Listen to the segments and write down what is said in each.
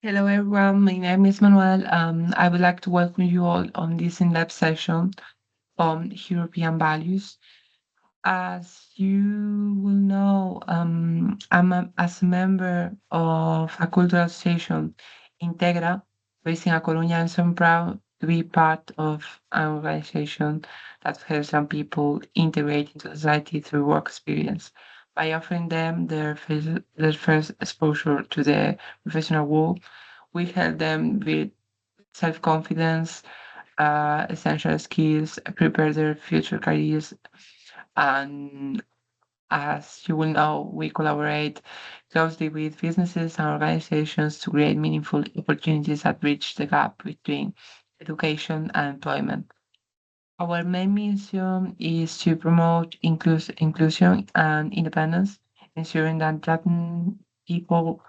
Hello, everyone. My name is Manuel. I would like to welcome you all on this in-depth session on European values. As you will know, as a member of a cultural association, Integra, based in A Coruña, and so I'm proud to be part of an organization that helps young people integrate into society through work experience by offering them their first exposure to the professional world. We help them with self-confidence, essential skills, prepare their future careers, and as you will know, we collaborate closely with businesses and organizations to create meaningful opportunities that bridge the gap between education and employment. Our main mission is to promote inclusion and independence, ensuring that Latin people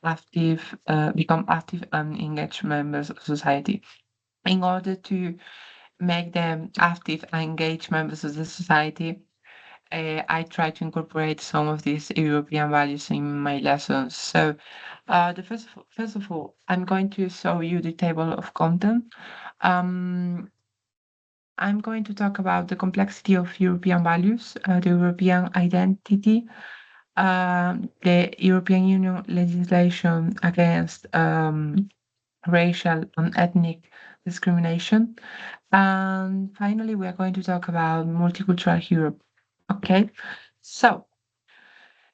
become active and engaged members of society. In order to make them active and engaged members of the society, I try to incorporate some of these European values in my lessons. So, first of all, I'm going to show you the table of content. Um, I'm going to talk about the complexity of European values, the European identity, the European Union legislation against racial and ethnic discrimination. And finally, we are going to talk about multicultural Europe. Okay, so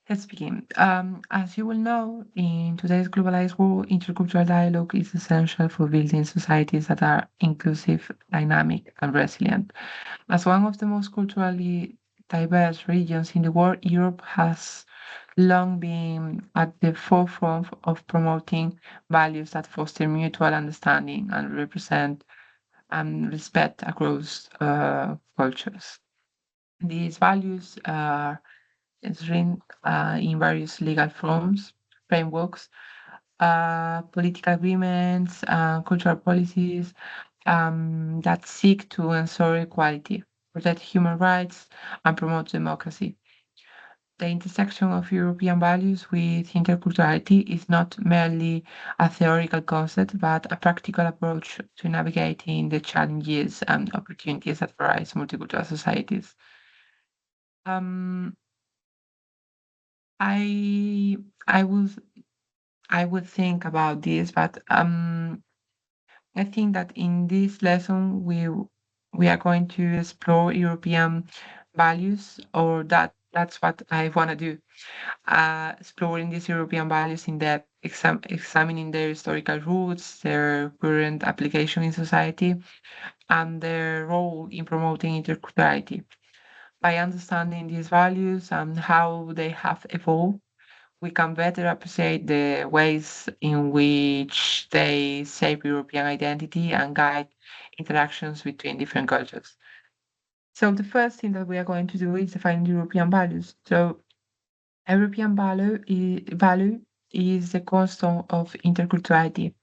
let's begin. As you will know, in today's globalized world, intercultural dialogue is essential for building societies that are inclusive, dynamic, and resilient. As one of the most culturally diverse regions in the world, Europe has long been at the forefront of promoting values that foster mutual understanding and represent and respect across cultures. These values are written in various legal frameworks, political agreements, cultural policies that seek to ensure equality, protect human rights, and promote democracy. The intersection of European values with interculturality is not merely a theoretical concept, but a practical approach to navigating the challenges and opportunities that arise in multicultural societies. Um, I I would I would think about this, but I think that in this lesson we are going to explore European values, or that's what I want to do. Exploring these European values in depth, examining their historical roots, their current application in society, and their role in promoting interculturality. By understanding these values and how they have evolved, we can better appreciate the ways in which they shape European identity and guide interactions between different cultures. So the first thing that we are going to do is define European values. So European value is the cornerstone of interculturality.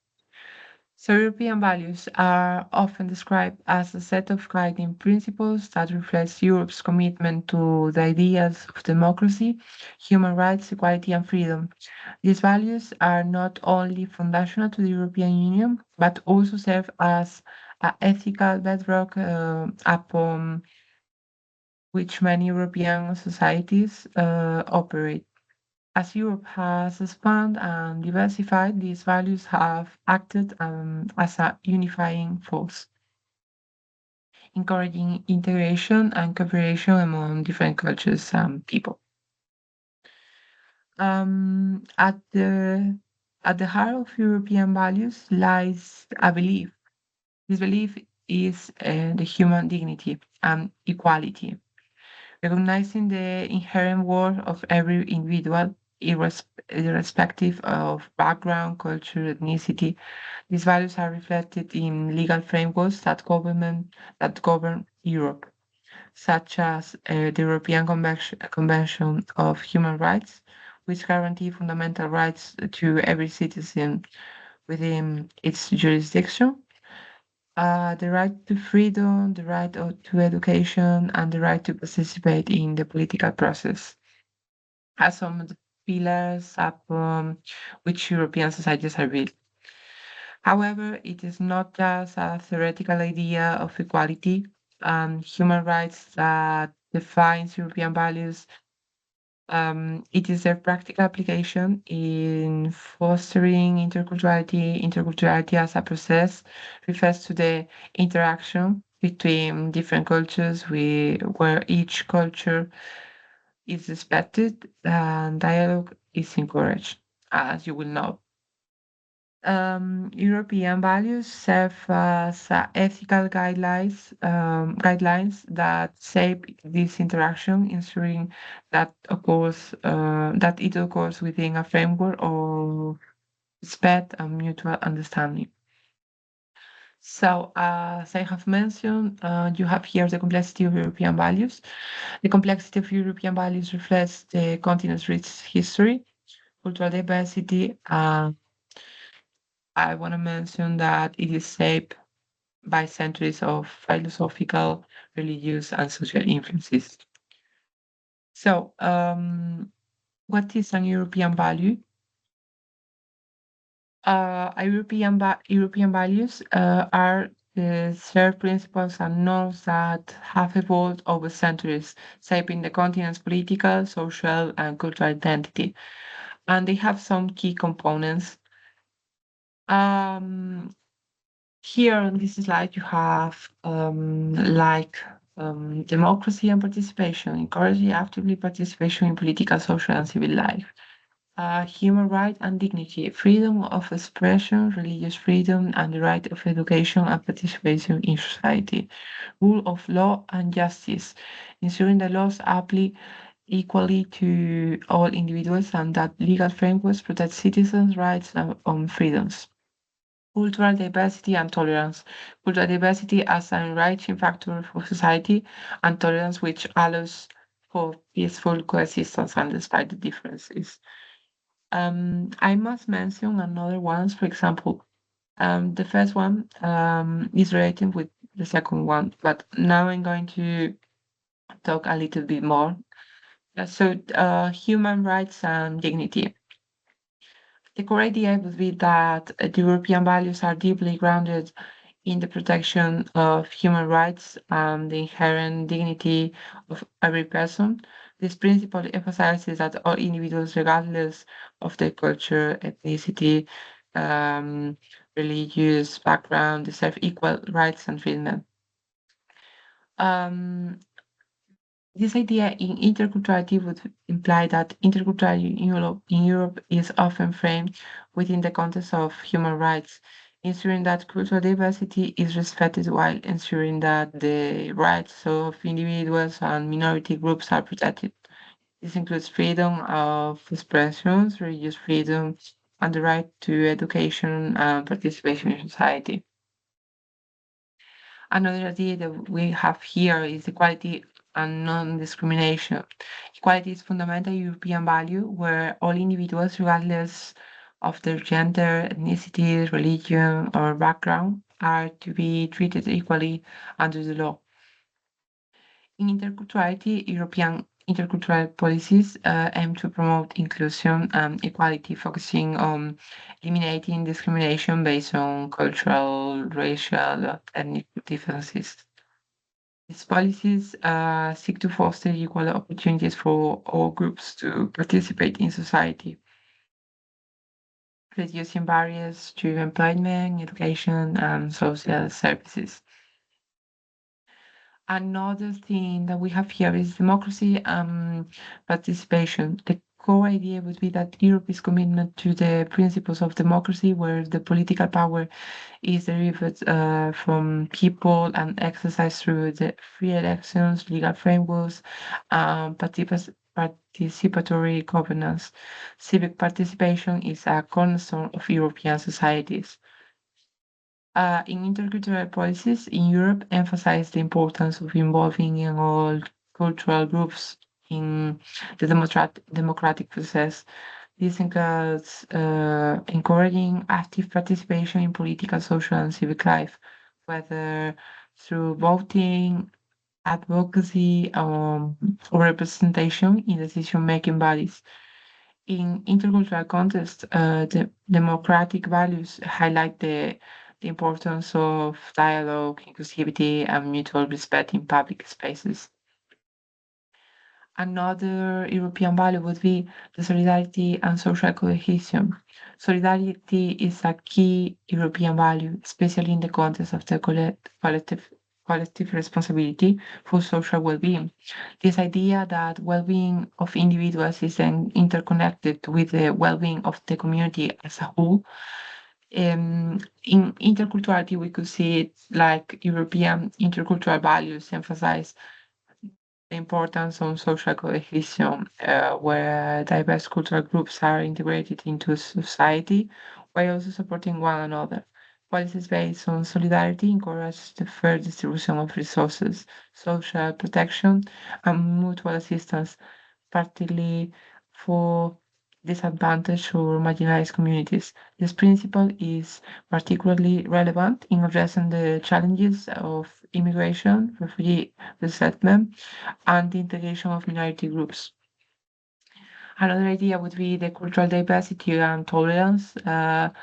So European values are often described as a set of guiding principles that reflects Europe's commitment to the ideas of democracy, human rights, equality, and freedom. These values are not only foundational to the European Union, but also serve as an ethical bedrock upon which many European societies operate. As Europe has expanded and diversified, these values have acted as a unifying force, encouraging integration and cooperation among different cultures and people. At the heart of European values lies a belief. This belief is the human dignity and equality, recognizing the inherent worth of every individual, irrespective of background, culture, ethnicity. These values are reflected in legal frameworks that govern Europe, such as the European Convention of Human Rights, which guarantee fundamental rights to every citizen within its jurisdiction. The right to freedom, the right to education, and the right to participate in the political process are some of the pillars upon which European societies are built. However, it is not just a theoretical idea of equality and human rights that defines European values. It is a practical application in fostering interculturality. Interculturality as a process refers to the interaction between different cultures where each culture is respected and dialogue is encouraged, as you will know. European values serve as ethical guidelines that shape this interaction, ensuring that it occurs within a framework of respect and mutual understanding. So, as I have mentioned, you have here the complexity of European values. The complexity of European values reflects the continent's rich history, cultural diversity, and I want to mention that it is shaped by centuries of philosophical, religious, and social influences. So, what is an European value? European values are the shared principles and norms that have evolved over centuries, shaping the continent's political, social, and cultural identity. And they have some key components. Um, Here on this slide, you have democracy and participation, encouraging actively participation in political, social, and civil life. Human rights and dignity, freedom of expression, religious freedom, and the right of education and participation in society. Rule of law and justice, ensuring the laws apply equally to all individuals and that legal frameworks protect citizens' rights and freedoms. Cultural diversity and tolerance. Cultural diversity as an enriching factor for society, and tolerance which allows for peaceful coexistence and despite the differences. I must mention another ones, for example, the first one is related with the second one, but now I'm going to talk a little bit more. Human rights and dignity. The core idea would be that the European values are deeply grounded in the protection of human rights and the inherent dignity of every person. This principle emphasizes that all individuals, regardless of their culture, ethnicity, um, religious background, deserve equal rights and treatment. Um, this idea in interculturality would imply that interculturality in Europe is often framed within the context of human rights, ensuring that cultural diversity is respected while ensuring that the rights of individuals and minority groups are protected. This includes freedom of expressions, religious freedom, and the right to education and participation in society. Another idea that we have here is equality and non-discrimination. Equality is fundamental European value where all individuals, regardless of their gender, ethnicity, religion, or background, are to be treated equally under the law. In interculturality, European intercultural policies aim to promote inclusion and equality, focusing on eliminating discrimination based on cultural, racial, or ethnic differences. These policies seek to foster equal opportunities for all groups to participate in society, reducing barriers to employment, education, and social services. Another thing that we have here is democracy and participation. The core idea would be that Europe is commitment to the principles of democracy, where the political power is derived from people and exercised through the free elections, legal frameworks, participatory governance. Civic participation is a cornerstone of European societies. In intercultural policies in Europe, emphasize the importance of involving in all cultural groups in the democratic process. This includes encouraging active participation in political, social, and civic life, whether through voting, advocacy, or representation in decision-making bodies. In intercultural context, the democratic values highlight the importance of dialogue, inclusivity, and mutual respect in public spaces. Another European value would be the solidarity and social cohesion. Solidarity is a key European value, especially in the context of the collective responsibility for social well-being. This idea that well-being of individuals is then interconnected with the well-being of the community as a whole. In interculturality, we could see it like European intercultural values emphasize the importance on social cohesion, where diverse cultural groups are integrated into society while also supporting one another. Policies based on solidarity encourage the fair distribution of resources, social protection, and mutual assistance, particularly for disadvantaged or marginalized communities. This principle is particularly relevant in addressing the challenges of immigration, refugee resettlement, and the integration of minority groups. Another idea would be the cultural diversity and tolerance. The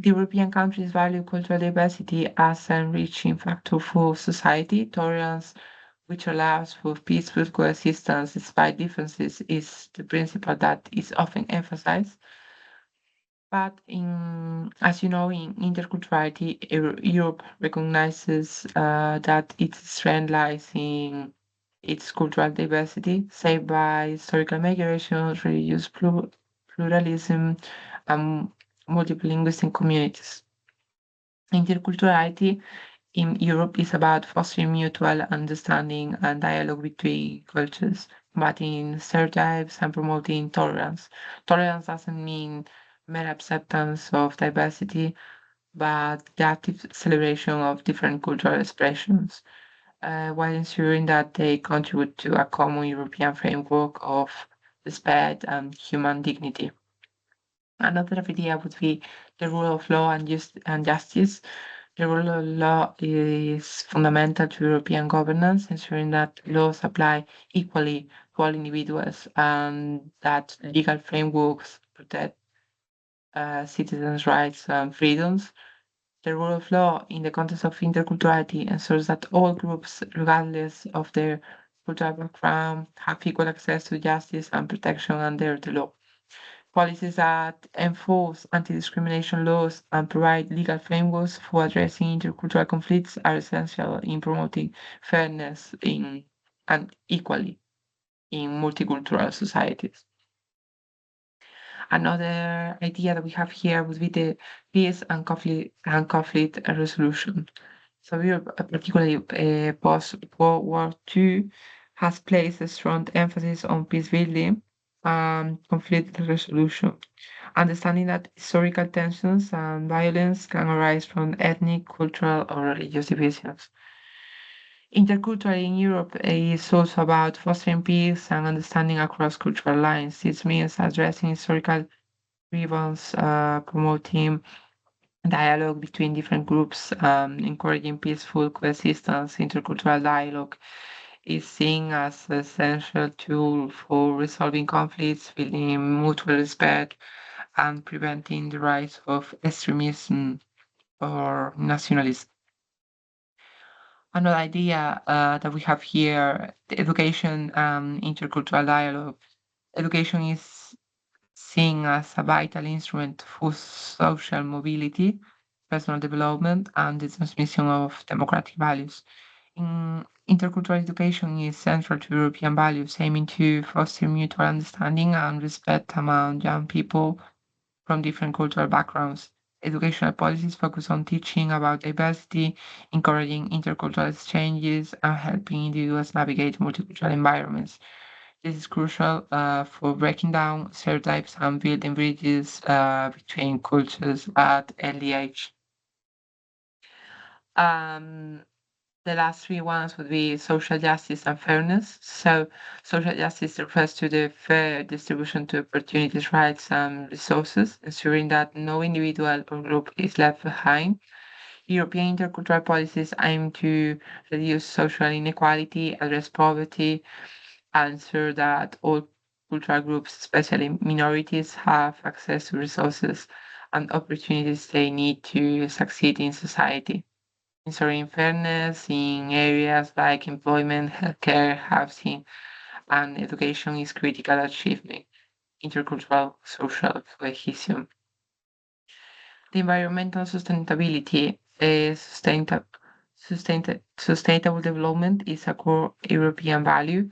European countries value cultural diversity as an enriching factor for society. Tolerance, which allows for peaceful coexistence despite differences, is the principle that is often emphasized. But as you know, in interculturality, Europe recognizes that its strength lies in its cultural diversity, shaped by historical migration, religious pluralism, and multiple linguistic communities. Interculturality in Europe is about fostering mutual understanding and dialogue between cultures, combating stereotypes and promoting tolerance. Tolerance doesn't mean mere acceptance of diversity, but the active celebration of different cultural expressions, while ensuring that they contribute to a common European framework of respect and human dignity. Another idea would be the rule of law and justice. The rule of law is fundamental to European governance, ensuring that laws apply equally to all individuals and that legal frameworks protect citizens' rights and freedoms. The rule of law in the context of interculturality ensures that all groups, regardless of their cultural background, have equal access to justice and protection under the law. Policies that enforce anti-discrimination laws and provide legal frameworks for addressing intercultural conflicts are essential in promoting fairness and equality in multicultural societies. Another idea that we have here would be the peace and conflict resolution. So Europe, particularly post World War II, has placed a strong emphasis on peace building and conflict resolution, understanding that historical tensions and violence can arise from ethnic, cultural, or religious divisions. Intercultural in Europe is also about fostering peace and understanding across cultural lines. This means addressing historical grievances, promoting dialogue between different groups, encouraging peaceful coexistence. Intercultural dialogue is seen as an essential tool for resolving conflicts, building mutual respect, and preventing the rise of extremism or nationalism. Another idea that we have here, the education and intercultural dialogue. Education is seen as a vital instrument for social mobility, personal development, and the transmission of democratic values. Intercultural education is central to European values, aiming to foster mutual understanding and respect among young people from different cultural backgrounds. Educational policies focus on teaching about diversity, encouraging intercultural exchanges, and helping individuals navigate multicultural environments. This is crucial for breaking down stereotypes and building bridges between cultures at early age. Um, the last three ones would be social justice and fairness. So, social justice refers to the fair distribution to opportunities, rights, and resources, ensuring that no individual or group is left behind. European intercultural policies aim to reduce social inequality, address poverty, ensure that all cultural groups, especially minorities, have access to resources and opportunities they need to succeed in society. Ensuring fairness in areas like employment, healthcare, housing, and education is critical achievement. Intercultural social cohesion. The environmental sustainability is sustainable development is a core European value,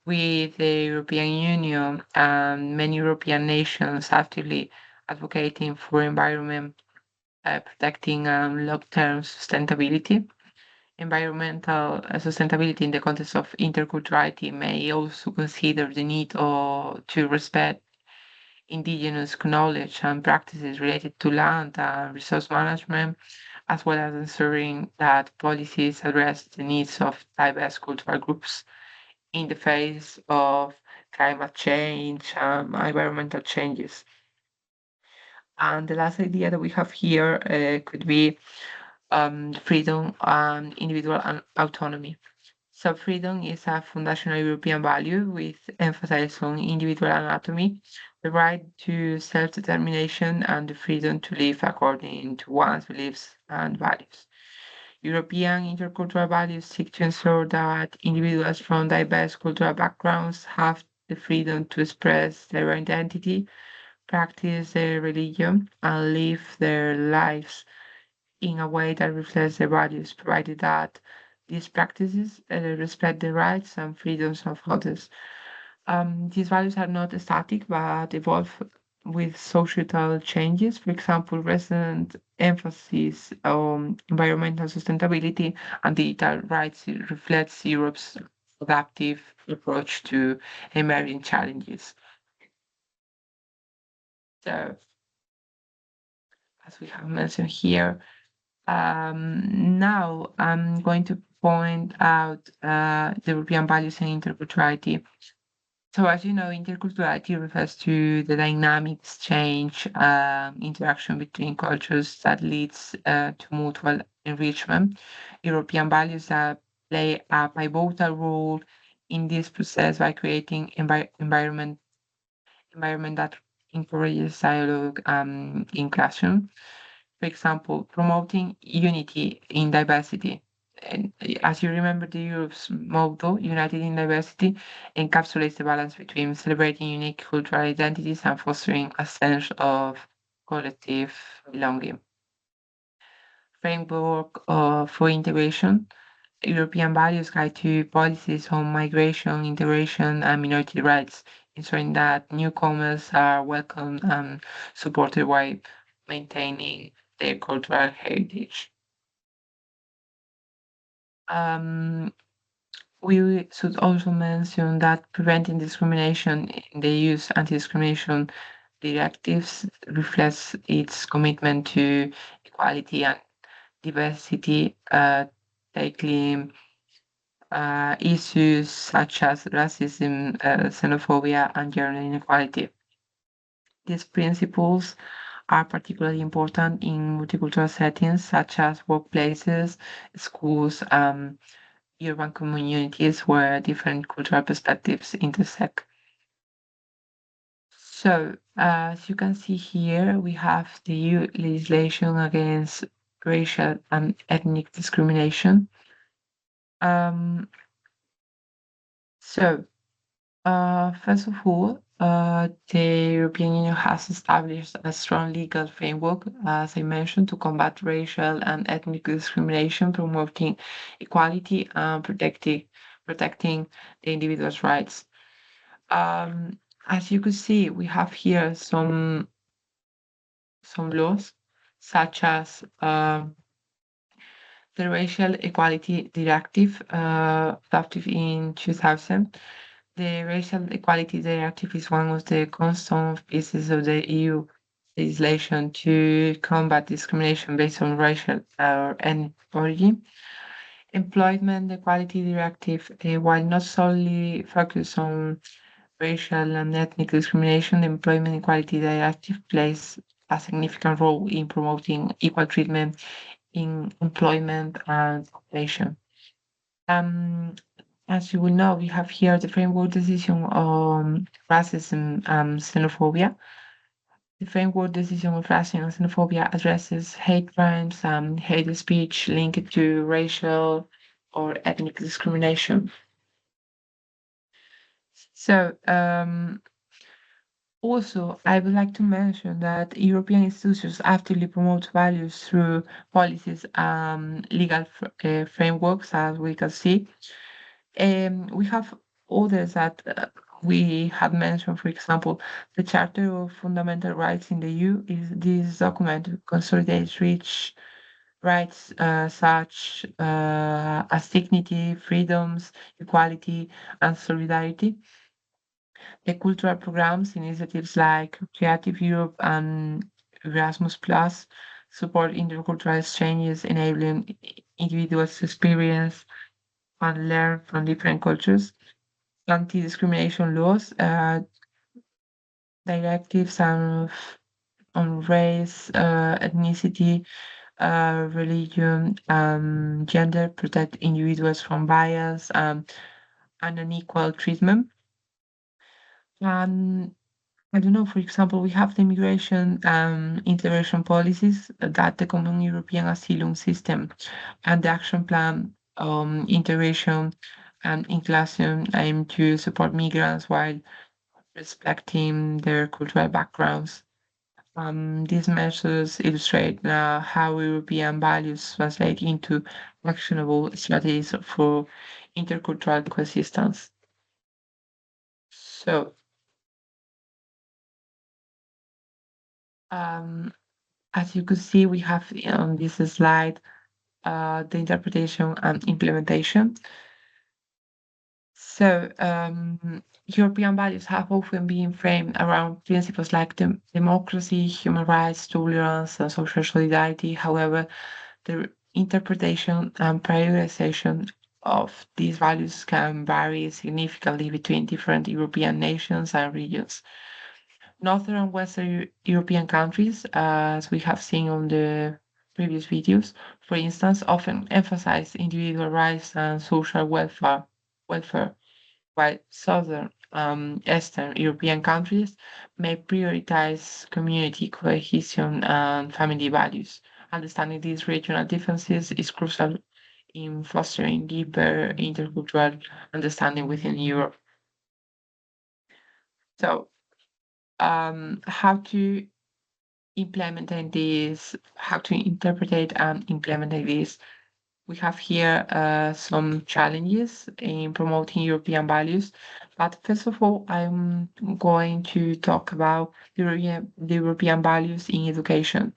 with the European Union and many European nations actively advocating for environment protecting long-term sustainability. Environmental sustainability in the context of interculturality may also consider the need to respect indigenous knowledge and practices related to land and resource management, as well as ensuring that policies address the needs of diverse cultural groups in the face of climate change and environmental changes. And the last idea that we have here could be freedom and individual autonomy. So freedom is a foundational European value with emphasis on individual autonomy, the right to self-determination and the freedom to live according to one's beliefs and values. European intercultural values seek to ensure that individuals from diverse cultural backgrounds have the freedom to express their identity, practice their religion, and live their lives in a way that reflects their values, provided that these practices respect the rights and freedoms of others. These values are not static but evolve with societal changes. For example, recent emphasis on environmental sustainability and digital rights reflects Europe's adaptive approach to emerging challenges. So, as we have mentioned here, now I'm going to point out the European values and interculturality. So, as you know, interculturality refers to the dynamic exchange, interaction between cultures that leads to mutual enrichment. European values play a pivotal role in this process by creating environment that encourages dialogue inclusion. For example, promoting unity in diversity. And as you remember, the Europe's motto, United in Diversity, encapsulates the balance between celebrating unique cultural identities and fostering a sense of collective belonging. Framework for integration. European values guide to policies on migration, integration, and minority rights, ensuring that newcomers are welcomed and supported while maintaining their cultural heritage. Um, we should also mention that preventing discrimination in the use anti-discrimination directives reflects its commitment to equality and diversity, tackling issues such as racism, xenophobia, and gender inequality. These principles are particularly important in multicultural settings such as workplaces, schools, urban communities where different cultural perspectives intersect. So, as you can see here, we have the EU legislation against racial and ethnic discrimination. Um, so, first of all, the European Union has established a strong legal framework, as I mentioned, to combat racial and ethnic discrimination, promoting equality and protecting the individual's rights. Um, as you could see, we have here some laws, such as the Racial Equality Directive, adopted in 2000. The Racial Equality Directive is one of the cornerstone pieces of the EU legislation to combat discrimination based on racial or ethnic origin. Employment Equality Directive, while not solely focused on racial and ethnic discrimination, the Employment Equality Directive plays a significant role in promoting equal treatment in employment and occupation. Um, as you will know, we have here the framework decision on racism and xenophobia. The framework decision on racism and xenophobia addresses hate crimes and hate speech linked to racial or ethnic discrimination. So, also, I would like to mention that European institutions actively promote values through policies and legal frameworks, as we can see. We have others that we have mentioned, for example, the Charter of Fundamental Rights in the EU is this document consolidates rich rights such as dignity, freedoms, equality, and solidarity. The cultural programs, initiatives like Creative Europe and Erasmus Plus support intercultural exchanges, enabling individuals to experience and learn from different cultures. Anti-discrimination laws, directives on race, ethnicity, religion, gender protect individuals from bias and unequal treatment. And I don't know, for example, we have the immigration integration policies that the Common European Asylum System and the Action Plan integration and inclusion aim to support migrants while respecting their cultural backgrounds. These measures illustrate how European values translate into actionable strategies for intercultural coexistence. So, um, as you could see, we have on this slide the interpretation and implementation. So, European values have often been framed around principles like democracy, human rights, tolerance, and social solidarity. However, the interpretation and prioritization of these values can vary significantly between different European nations and regions. Northern and Western European countries, as we have seen on the previous videos, for instance, often emphasize individual rights and social welfare, while Southern Eastern European countries may prioritize community cohesion and family values. Understanding these regional differences is crucial in fostering deeper intercultural understanding within Europe. So, how to implement this, how to interpret and implement this. We have here some challenges in promoting European values. But first of all, I'm going to talk about the European values in education.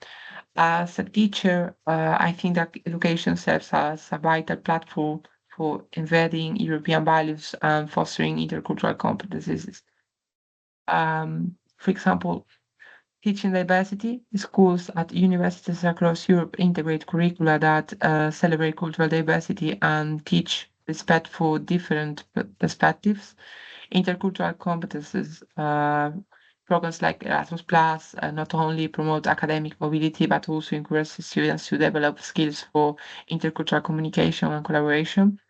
As a teacher, I think that education serves as a vital platform for embedding European values and fostering intercultural competencies. For example, teaching diversity, schools at universities across Europe integrate curricula that celebrate cultural diversity and teach respect for different perspectives. Intercultural competences, programs like Erasmus Plus not only promote academic mobility but also encourage students to develop skills for intercultural communication and collaboration.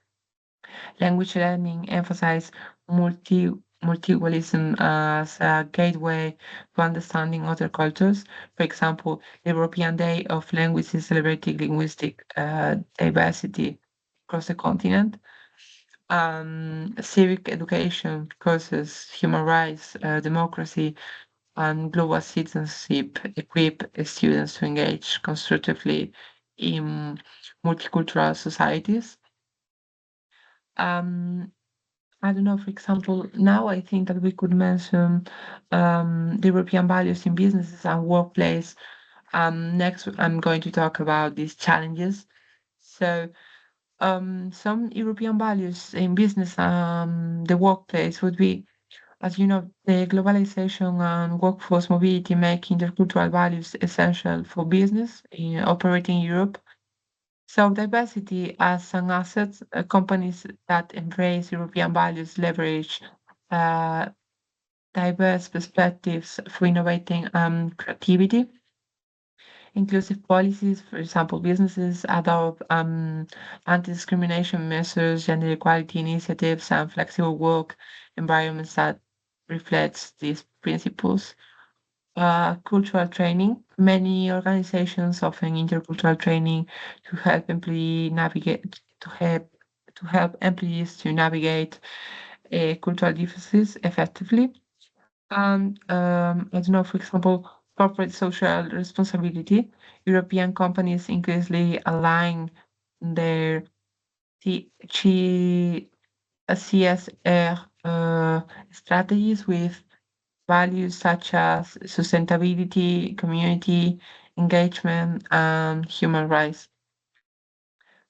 Language learning emphasizes multilingualism as a gateway to understanding other cultures. For example, the European Day of Language is celebrating linguistic diversity across the continent. Civic education courses, human rights, democracy, and global citizenship equip students to engage constructively in multicultural societies. Um, I don't know, for example, now I think that we could mention the European values in businesses and workplace. Next, I'm going to talk about these challenges. So, some European values in business, the workplace would be, as you know, the globalization and workforce mobility make intercultural values essential for business in operating Europe. So diversity as an asset, companies that embrace European values leverage uh, diverse perspectives for innovating creativity. inclusive policies. For example, businesses adopt anti-discrimination measures, gender equality initiatives, and flexible work environments that reflects these principles. Cultural training. Many organizations offer intercultural training to help employee navigate to help employees to navigate cultural differences effectively. And I don't know, for example, corporate social responsibility. European companies increasingly align their CSR strategies with values such as sustainability, community engagement, and human rights.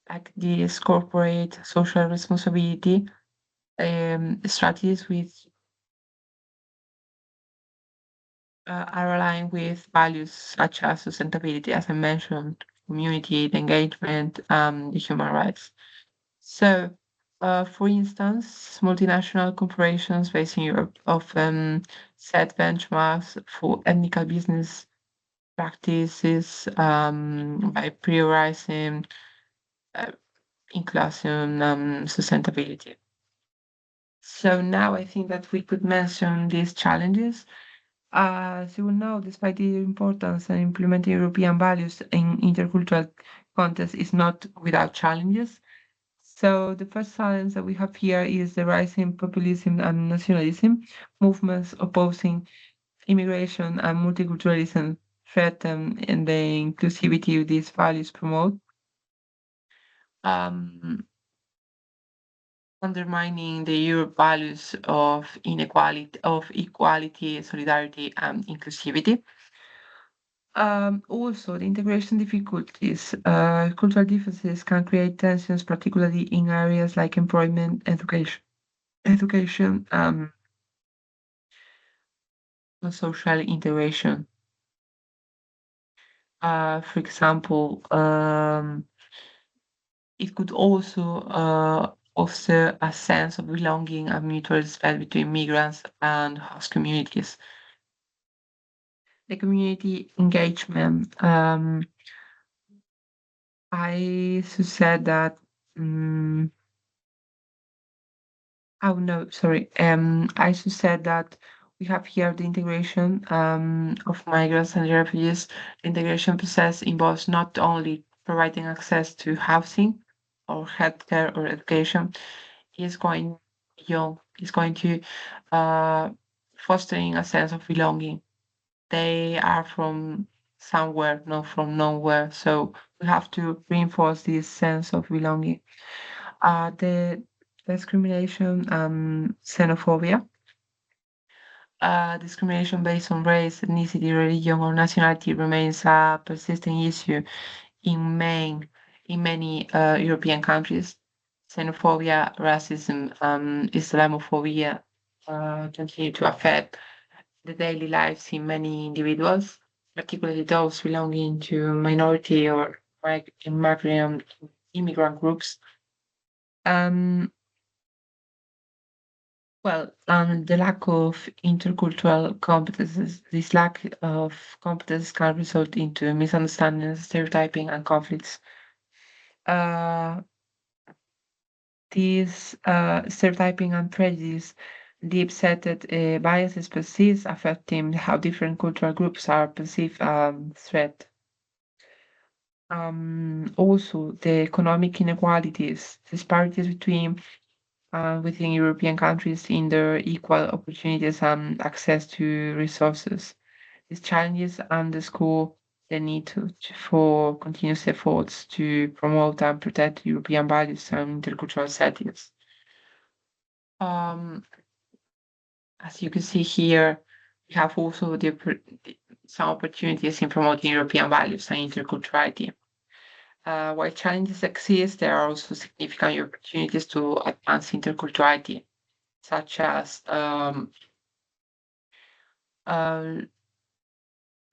Like this corporate social responsibility strategies with are aligned with values such as sustainability, as I mentioned, community engagement, the human rights. So, for instance, multinational corporations based in Europe often set benchmarks for ethical business practices by prioritizing uh, inclusion and sustainability. So now I think that we could mention these challenges. As you will know, despite the importance and implementing European values in intercultural context is not without challenges. So the first challenge that we have here is the rising populism and nationalism. Movements opposing immigration and multiculturalism threaten and the inclusivity these values promote, um, undermining the Europe values of inequality, of equality, solidarity, and inclusivity. Also, the integration difficulties, cultural differences can create tensions, particularly in areas like employment, education, and social integration. For example, it could also foster a sense of belonging and mutual respect between migrants and host communities. The community engagement. I should say that. Um, oh no, sorry. I should say that we have here the integration of migrants and refugees. The integration process involves not only providing access to housing or healthcare or education, is going beyond, is going to uh, fostering a sense of belonging. They are from somewhere, not from nowhere. So we have to reinforce this sense of belonging. The discrimination, xenophobia, discrimination based on race, ethnicity, religion, or nationality remains a persistent issue in main in many European countries. Xenophobia, racism, Islamophobia continue to affect the daily lives in many individuals, particularly those belonging to minority or immigrant groups. Um, the lack of intercultural competences, this lack of competence can result into misunderstandings, stereotyping, and conflicts. Uh, these stereotyping and prejudice, deep-seated biases persist, affecting how different cultural groups are perceived threat. Also, the economic inequalities, disparities between within European countries in their equal opportunities and access to resources. These challenges underscore the need for continuous efforts to promote and protect European values and intercultural settings. Um, as you can see here, we have also some opportunities in promoting European values and interculturality. While challenges exist, there are also significant opportunities to advance interculturality, such as uh,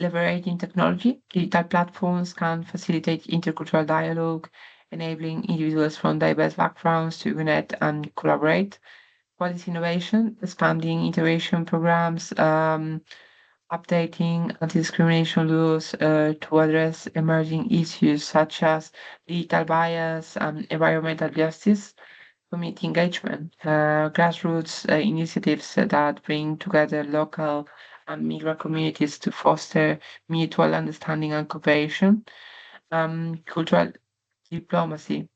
leveraging technology. Digital platforms can facilitate intercultural dialogue, enabling individuals from diverse backgrounds to connect and collaborate. Policy innovation, expanding integration programs, updating anti-discrimination laws to address emerging issues such as digital bias and environmental justice, community engagement, grassroots initiatives that bring together local and migrant communities to foster mutual understanding and cooperation, cultural diplomacy,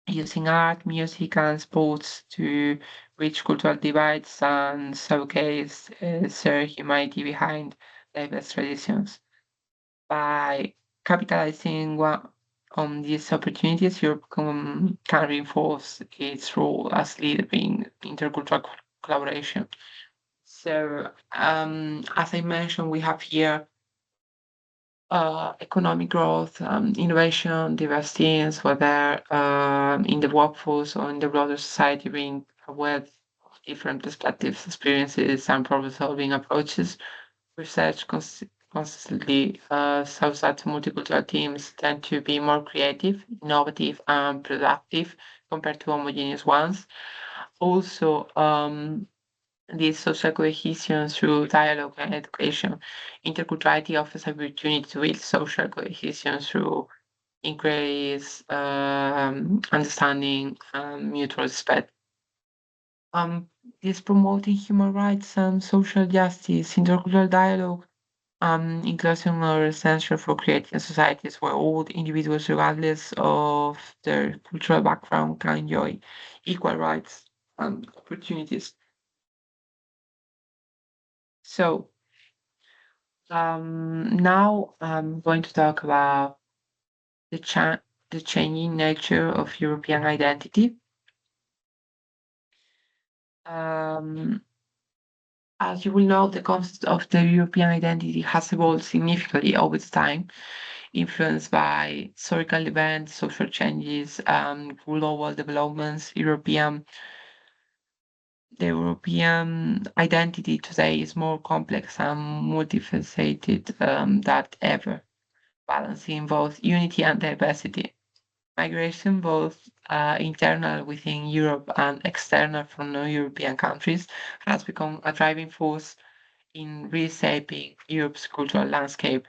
using art, music, and sports to bridge cultural divides and showcase shared humanity behind diverse traditions. By capitalizing on these opportunities, Europe can reinforce its role as leader in intercultural collaboration. So, as I mentioned, we have here economic growth, innovation, diverse teams, whether in the workforce or in the broader society, bring a wealth of different perspectives, experiences, and problem-solving approaches. Research consistently shows that multicultural teams tend to be more creative, innovative, and productive compared to homogeneous ones. Also, this social cohesion through dialogue and education. Interculturality offers opportunity to build social cohesion through increased understanding and mutual respect. Um, this promoting human rights and social justice, intercultural dialogue, inclusion are essential for creating societies where all individuals, regardless of their cultural background, can enjoy equal rights and opportunities. So, now I'm going to talk about the, the changing nature of European identity. Um, as you will know, the concept of the European identity has evolved significantly over time, influenced by historical events, social changes, global developments. The European identity today is more complex and multifaceted than ever, balancing both unity and diversity. Migration, both internal within Europe and external from non-European countries, has become a driving force in reshaping Europe's cultural landscape.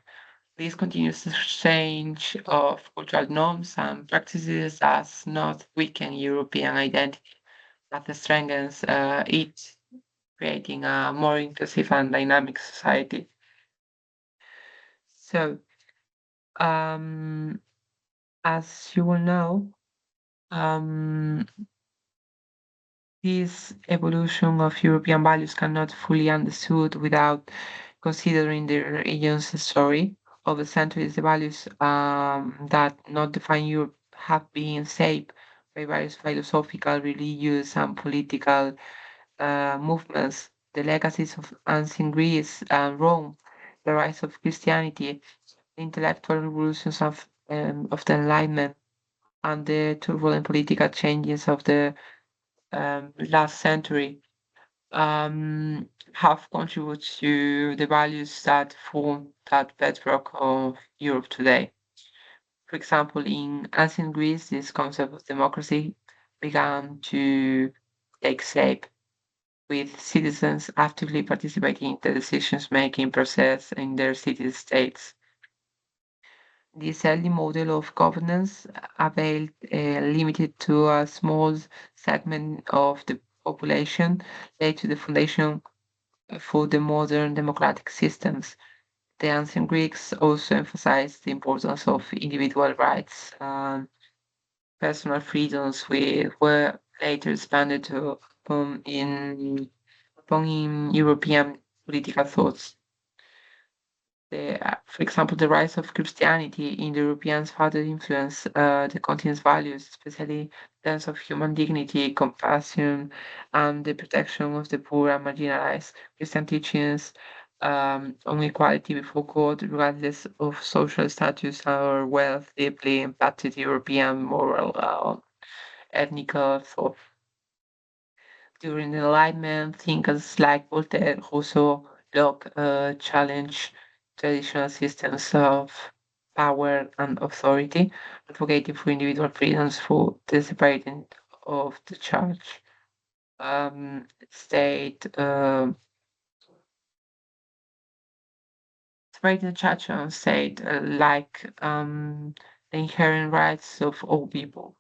This continuous exchange of cultural norms and practices does not weaken European identity, but strengthens it, creating a more inclusive and dynamic society. So, um, as you will know, um, this evolution of European values cannot fully understood without considering the region's story. Over centuries, the values that not define Europe have been shaped by various philosophical, religious, and political movements. The legacies of ancient Greece and Rome, the rise of Christianity, the intellectual revolutions of the Enlightenment, and the turbulent political changes of the last century have contributed to the values that form that bedrock of Europe today. For example, in ancient Greece, this concept of democracy began to take shape with citizens actively participating in the decisions making process in their city states. This early model of governance availed limited to a small segment of the population laid to the foundation for the modern democratic systems. The ancient Greeks also emphasized the importance of individual rights and personal freedoms, which were later expanded to upon in European political thoughts. For example, the rise of Christianity in the Europeans further influenced the continent's values, especially in terms of human dignity, compassion, and the protection of the poor and marginalized. Christian teachings on equality before God, regardless of social status or wealth, deeply impacted European moral ethnic thought. During the Enlightenment, thinkers like Voltaire, Rousseau, Locke challenged traditional systems of power and authority, advocating for individual freedoms through the separating of the church, state, Frightened Churchill said, the inherent rights of all people.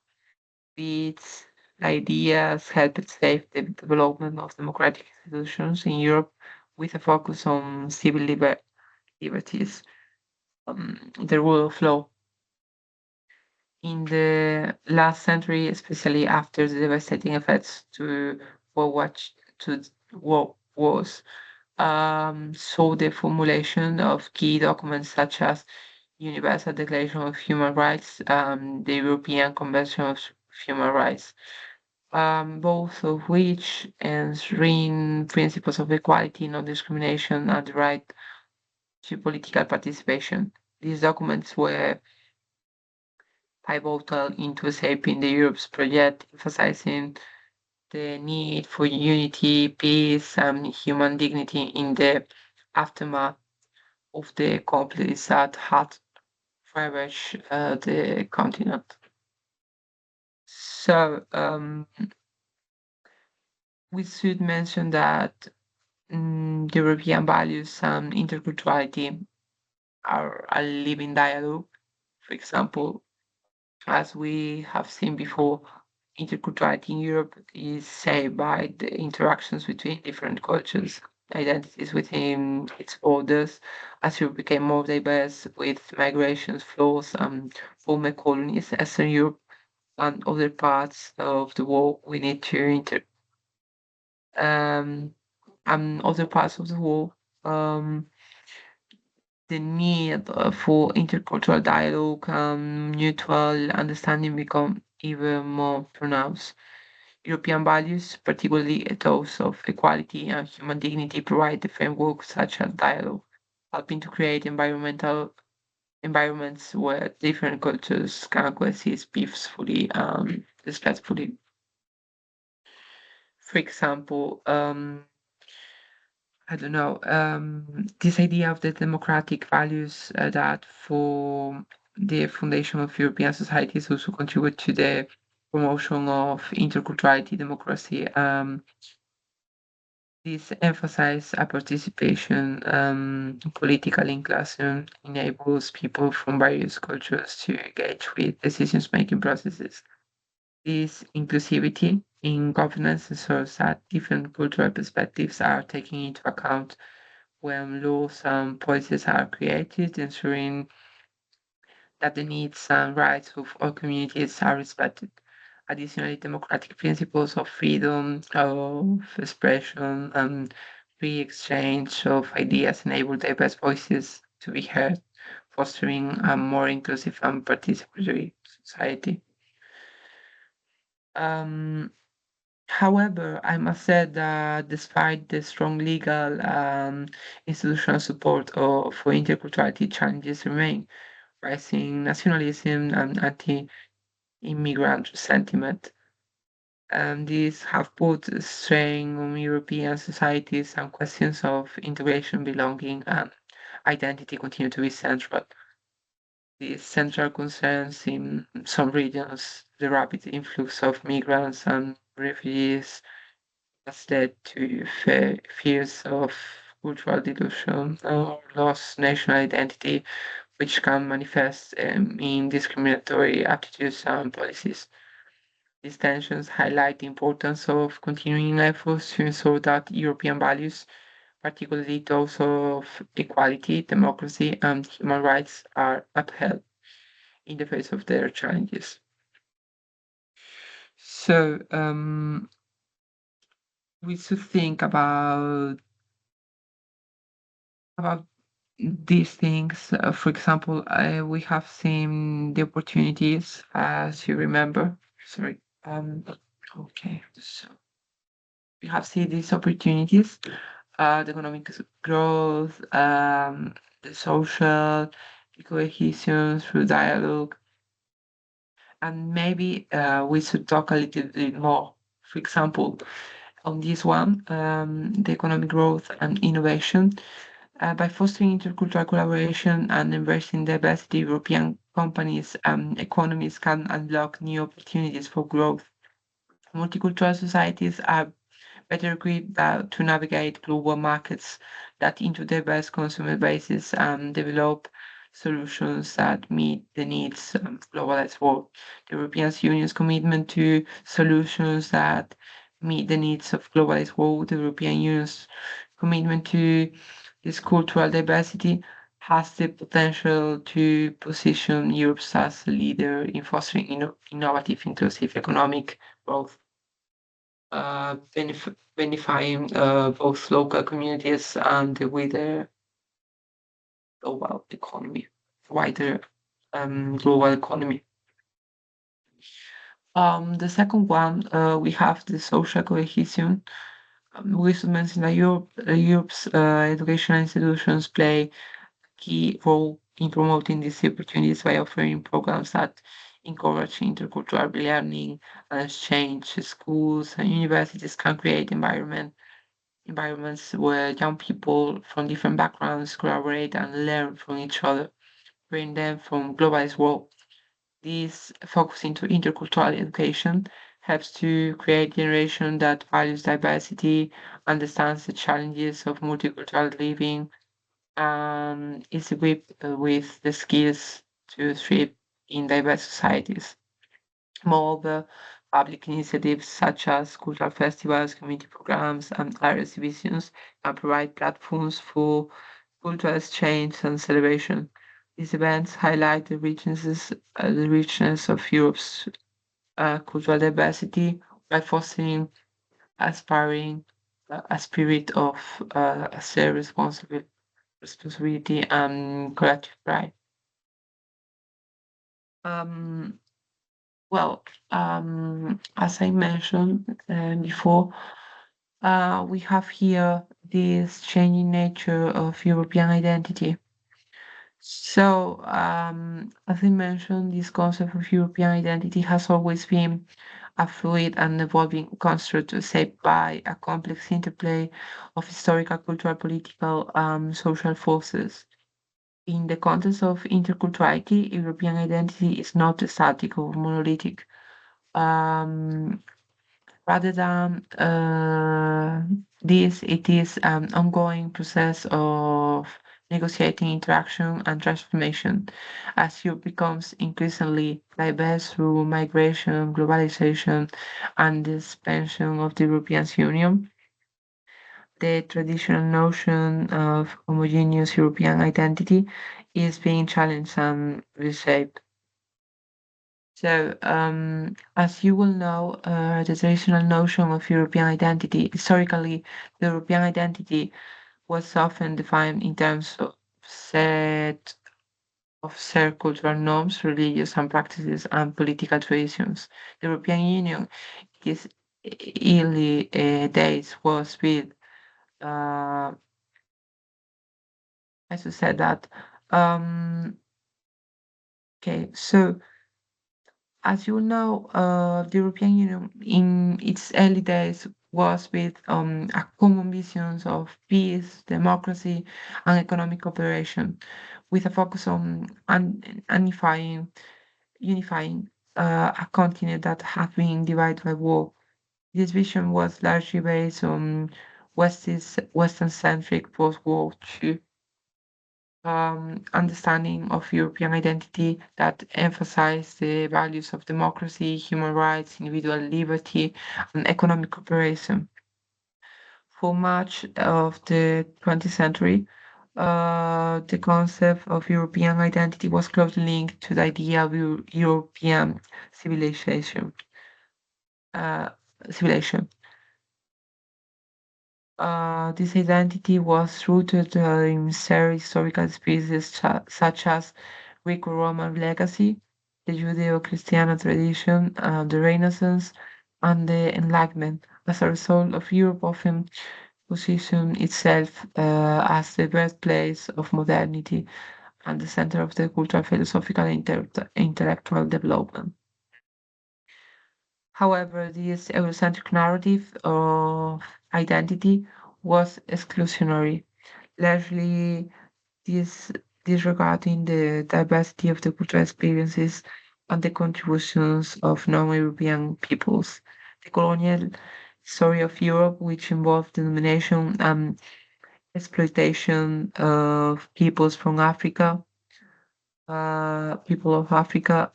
These ideas helped shape the development of democratic institutions in Europe with a focus on civil liberties, the rule of law. In the last century, especially after the devastating effects to World War to war wars, saw the formulation of key documents such as Universal Declaration of Human Rights, the European Convention of Human Rights, both of which enshrine principles of equality, non-discrimination, and the right to political participation. These documents were pivotal into shaping the Europe's project, emphasizing the need for unity, peace, and human dignity in the aftermath of the conflicts that had ravaged the continent. So, we should mention that the European values and interculturality are a living dialogue. For example, as we have seen before, interculturality in Europe is shaped by the interactions between different cultures, identities within its borders, as Europe became more diverse with migrations, flows, and former colonies, Eastern Europe and other parts of the world we need to um, and other parts of the world. Um, the need for intercultural dialogue and mutual understanding become even more pronounced. European values, particularly those of equality and human dignity, provide the framework such as dialogue, helping to create environments where different cultures can coexist peacefully and respectfully. For example, I don't know, this idea of the democratic values that for the foundation of European societies also contribute to the promotion of interculturality, democracy. This emphasize a participation, political inclusion enables people from various cultures to engage with decisions-making processes. This inclusivity in governance ensures that different cultural perspectives are taken into account when laws and policies are created, ensuring that the needs and rights of all communities are respected. Additionally, democratic principles of freedom of expression and free exchange of ideas enable diverse voices to be heard, fostering a more inclusive and participatory society. Um, However, I must say that despite the strong legal institutional support for interculturality, challenges remain. Rising nationalism and anti-immigrant sentiment. And these have put a strain on European societies, and questions of integration, belonging, and identity continue to be central. These central concerns in some regions, the rapid influx of migrants and refugees has led to fears of cultural dilution or lost national identity, which can manifest in discriminatory attitudes and policies. These tensions highlight the importance of continuing efforts to ensure that European values, particularly those of equality, democracy, and human rights, are upheld in the face of their challenges. So, we should think about these things. For example, we have seen the opportunities, as you remember. Sorry. Okay. So we have seen these opportunities, the economic growth, the social cohesion through dialogue, and maybe we should talk a little bit more. For example, on this one, the economic growth and innovation. By fostering intercultural collaboration and embracing diversity, European companies and economies can unlock new opportunities for growth. Multicultural societies are better equipped to navigate global markets that into diverse consumer bases and develop solutions that meet the needs of globalized world. The European Union's commitment to solutions that meet the needs of globalized world, the European Union's commitment to this cultural diversity has the potential to position Europe as a leader in fostering innovative, inclusive economic growth, benefiting both local communities and the global economy, wider global economy. The second one, we have the social cohesion. We should mention that Europe's educational institutions play key role in promoting these opportunities by offering programs that encourage intercultural learning and exchange. Schools and universities can create environments where young people from different backgrounds collaborate and learn from each other, bring them from globalized world. This focus into intercultural education helps to create a generation that values diversity, understands the challenges of multicultural living, is equipped with the skills to thrive in diverse societies. Moreover, public initiatives such as cultural festivals, community programs, and art exhibitions can provide platforms for cultural exchange and celebration. These events highlight the richness of Europe's cultural diversity by fostering aspiring a spirit of shared responsibility and collective pride. Um, well, as I mentioned before, we have here this changing nature of European identity. So, as I mentioned, this concept of European identity has always been a fluid and evolving construct shaped by a complex interplay of historical, cultural, political, social forces. In the context of interculturality, European identity is not static or monolithic. Um, Rather than this, it is an ongoing process of negotiating interaction and transformation as Europe becomes increasingly diverse through migration, globalization, and the expansion of the European Union. The traditional notion of homogeneous European identity is being challenged and reshaped. So, as you will know, the traditional notion of European identity, historically, the European identity was often defined in terms of shared cultural norms, religious and practices, and political traditions. The European Union, in its early days, was built, as you said that. Um, okay, so as you know, the European Union in its early days was built on a common visions of peace, democracy, and economic cooperation, with a focus on unifying a continent that had been divided by war. This vision was largely based on Western-centric post-war II understanding of European identity that emphasize the values of democracy, human rights, individual liberty, and economic cooperation. For much of the 20th century, the concept of European identity was closely linked to the idea of European civilization. Uh, civilization. This identity was rooted in shared historical species such as Greco-Roman legacy, the Judeo-Christian tradition, the Renaissance, and the Enlightenment. As a result of Europe often positioned itself as the birthplace of modernity and the center of the cultural, philosophical, and intellectual development. However, this Eurocentric narrative of identity was exclusionary, largely dis- disregarding the diversity of the cultural experiences and the contributions of non-European peoples. The colonial story of Europe, which involved the domination and exploitation of peoples from Africa, people of Africa,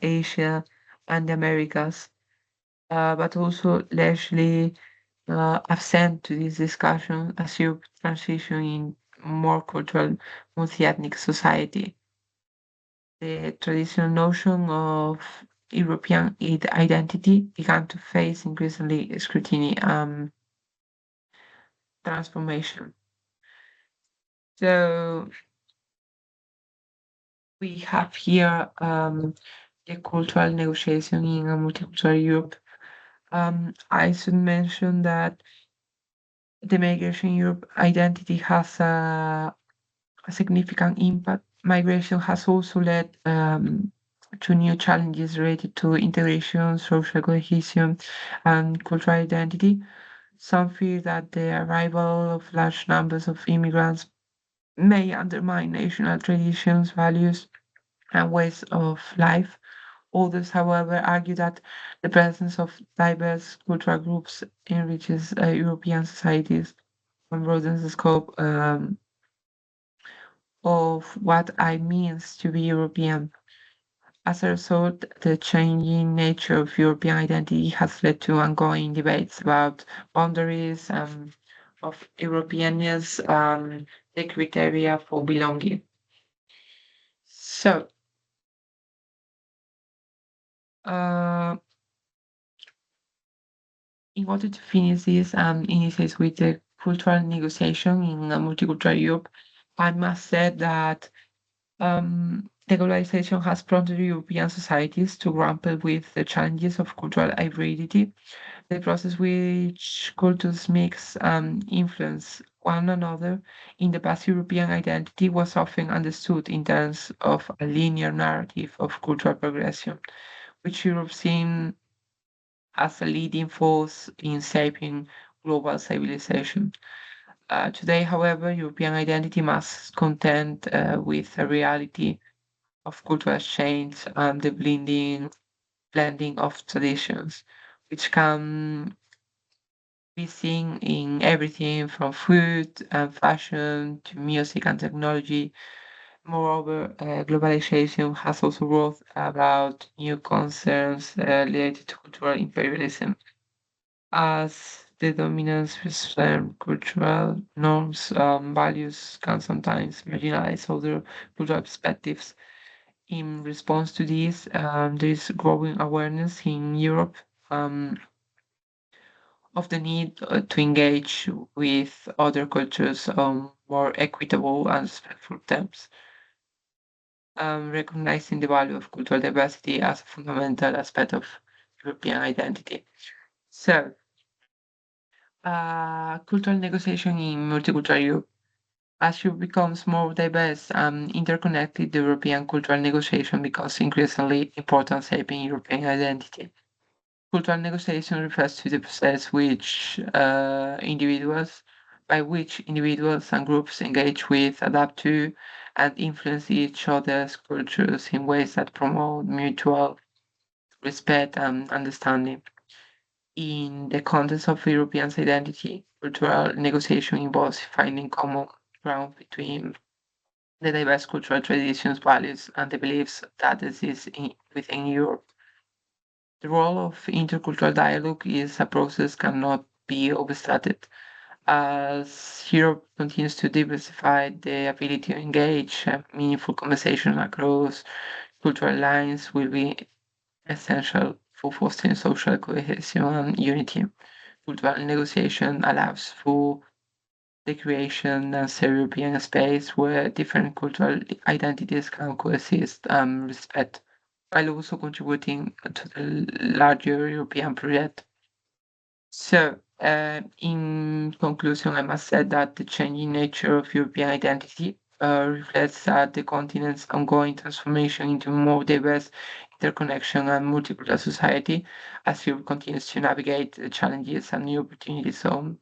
Asia, and the Americas, but also largely absent to this discussion as Europe transition in more cultural, multi-ethnic society. The traditional notion of European identity began to face increasingly scrutiny and transformation. So we have here the cultural negotiation in a multicultural Europe. I should mention that the migration Europe identity has a significant impact. Migration has also led to new challenges related to integration, social cohesion, and cultural identity. Some fear that the arrival of large numbers of immigrants may undermine national traditions, values, and ways of life. Others, however, argue that the presence of diverse cultural groups enriches European societies and broadens the scope of what I means to be European. As a result, the changing nature of European identity has led to ongoing debates about boundaries of Europeanness and the criteria for belonging. So, uh, in order to finish this and initiate with the cultural negotiation in a multicultural Europe, I must say that the globalization has prompted European societies to grapple with the challenges of cultural hybridity, the process which cultures mix and influence one another. In the past, European identity was often understood in terms of a linear narrative of cultural progression, which Europe seen as a leading force in shaping global civilization. Today, however, European identity must contend with a reality of cultural exchange and the blending of traditions, which can be seen in everything from food and fashion to music and technology. Moreover, globalization has also brought about new concerns related to cultural imperialism, as the dominance of certain cultural norms values can sometimes marginalize other cultural perspectives. In response to this, there is growing awareness in Europe um, of the need to engage with other cultures on more equitable and respectful terms, recognizing the value of cultural diversity as a fundamental aspect of European identity. So, cultural negotiation in multicultural Europe. As Europe becomes more diverse and interconnected, the European cultural negotiation becomes increasingly important shaping European identity. Cultural negotiation refers to the process by which individuals and groups engage with, adapt to, and influence each other's cultures in ways that promote mutual respect and understanding. In the context of European identity, cultural negotiation involves finding common ground between the diverse cultural traditions, values, and the beliefs that exist within Europe. The role of intercultural dialogue is a process cannot be overstated. As Europe continues to diversify, the ability to engage meaningful conversation across cultural lines will be essential for fostering social cohesion and unity. Cultural negotiation allows for the creation of a European space where different cultural identities can coexist and respect, while also contributing to the larger European project. So, in conclusion, I must say that the changing nature of European identity reflects the continent's ongoing transformation into a more diverse, interconnection, and multicultural society as Europe continues to navigate the challenges and new opportunities of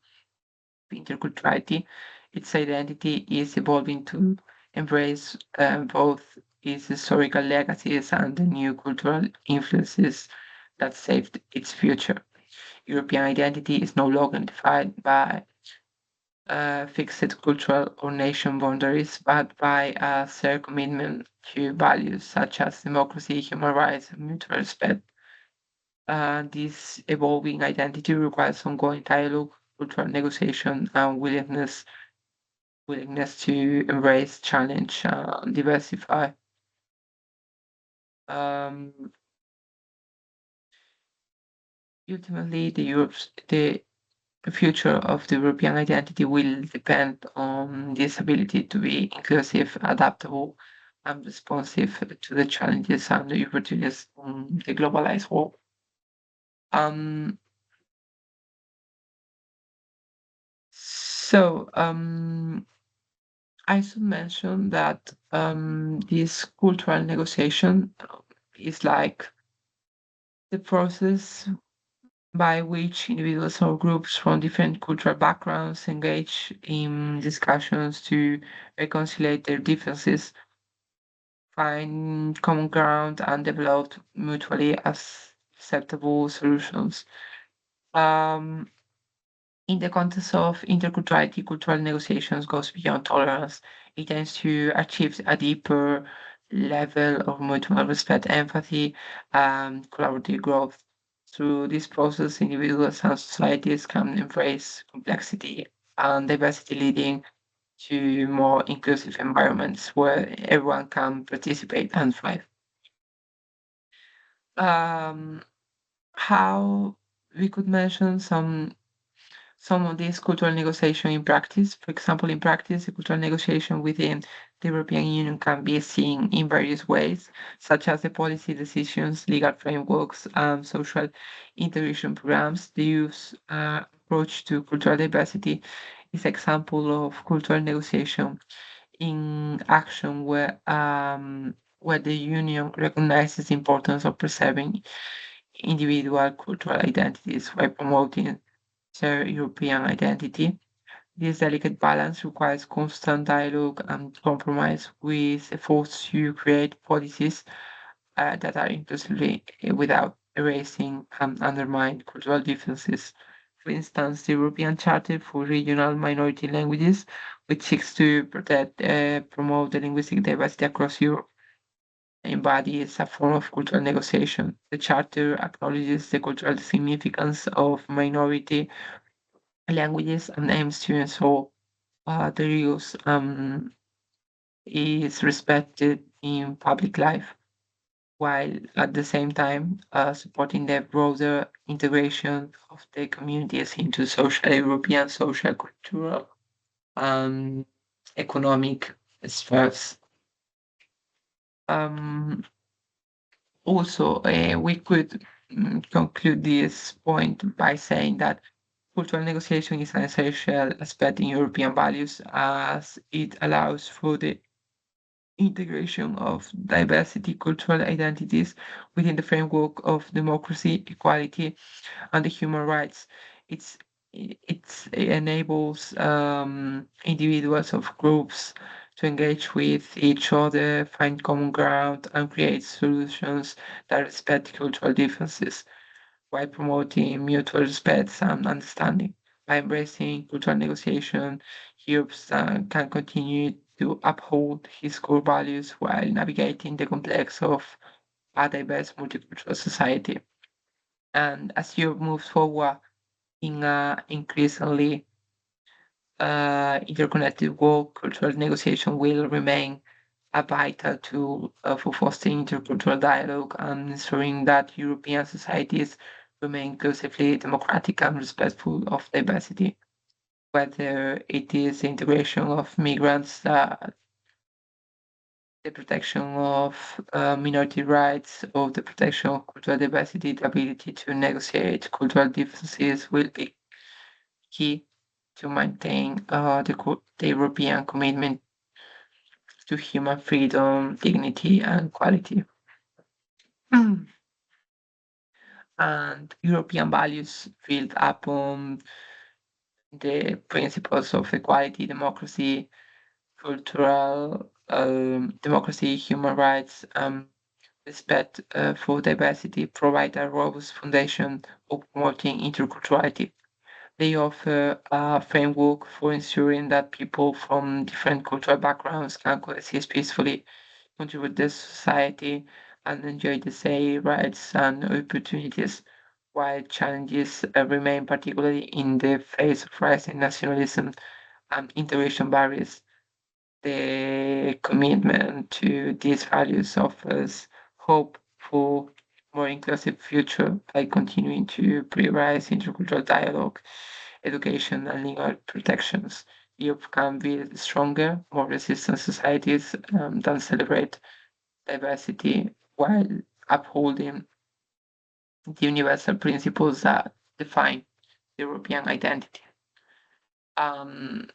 interculturality. Its identity is evolving to embrace both its historical legacies and the new cultural influences that shaped its future. European identity is no longer defined by fixed cultural or nation boundaries, but by a shared commitment to values such as democracy, human rights, and mutual respect. This evolving identity requires ongoing dialogue, cultural negotiation, and willingness to embrace, challenge, diversify. Um, Ultimately, the future of the European identity will depend on this ability to be inclusive, adaptable, and responsive to the challenges and the opportunities on the globalized world. Um, so I should mention that this cultural negotiation is like the process by which individuals or groups from different cultural backgrounds engage in discussions to reconcile their differences, find common ground, and develop mutually acceptable solutions. Um, in the context of interculturality, cultural negotiations goes beyond tolerance. It tends to achieve a deeper level of mutual respect, empathy, and collaborative growth. Through this process, individuals and societies can embrace complexity and diversity, leading to more inclusive environments where everyone can participate and thrive. Um, how we could mention some of this cultural negotiation in practice. For example, in practice, the cultural negotiation within the European Union can be seen in various ways, such as the policy decisions, legal frameworks, and social integration programs. The youth approach to cultural diversity is example of cultural negotiation in action where the union recognizes the importance of preserving individual cultural identities while promoting their European identity. This delicate balance requires constant dialogue and compromise with efforts to create policies that are inclusively without erasing and undermine cultural differences. For instance, the European Charter for Regional Minority Languages, which seeks to protect, promote the linguistic diversity across Europe, embodies a form of cultural negotiation. The Charter acknowledges the cultural significance of minority languages and aims to ensure their use is respected in public life, while at the same time supporting the broader integration of the communities into social European social, cultural, and economic spheres. Um, Also, we could conclude this point by saying that cultural negotiation is an essential aspect in European values as it allows for the integration of diversity cultural identities within the framework of democracy, equality, and the human rights. It's it enables individuals of groups to engage with each other, find common ground, and create solutions that respect cultural differences while promoting mutual respect and understanding. By embracing cultural negotiation, Europe can continue to uphold his core values while navigating the complex of a diverse multicultural society. And as Europe moves forward in a increasingly interconnected world, cultural negotiation will remain a vital tool for fostering intercultural dialogue and ensuring that European societies remain inclusively democratic and respectful of diversity, whether it is the integration of migrants, the protection of minority rights, or the protection of cultural diversity. The ability to negotiate cultural differences will be key to maintain the European commitment to human freedom, dignity, and equality. And European values built upon the principles of equality, democracy, cultural democracy, human rights, respect for diversity provide a robust foundation for promoting interculturality. They offer a framework for ensuring that people from different cultural backgrounds can coexist peacefully, contribute to society, and enjoy the same rights and opportunities, while challenges remain, particularly in the face of rising nationalism and integration barriers. The commitment to these values offers hope for more inclusive future by continuing to prioritize intercultural dialogue, education, and legal protections. Europe can build stronger, more resistant societies that celebrate diversity while upholding the universal principles that define European identity. Um,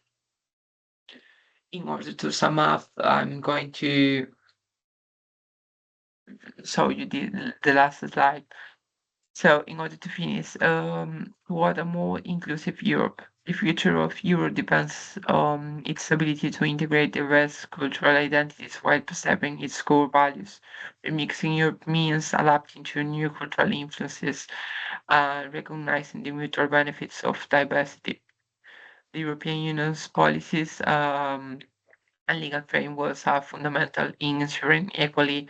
in order to sum up, I'm going to show you the last slide. So, in order to finish, what a more inclusive Europe. The future of Europe depends on its ability to integrate diverse cultural identities while preserving its core values. Remixing Europe means adapting to new cultural influences and recognizing the mutual benefits of diversity. The European Union's policies and legal frameworks are fundamental in ensuring equality,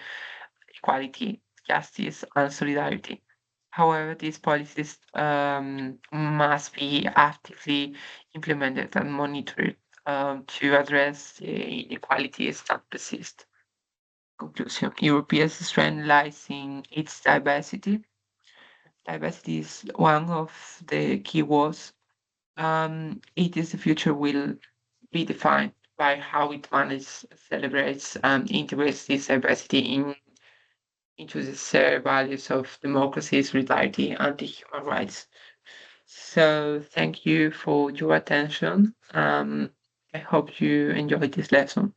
justice, and solidarity. However, these policies must be actively implemented and monitored to address the inequalities that persist. Conclusion: Europe's strength lies in its diversity. Diversity is one of the key words. It is the future will be defined by how it manages, celebrates, and integrates this diversity into the shared values of democracy, solidarity, and the human rights. So thank you for your attention. I hope you enjoyed this lesson.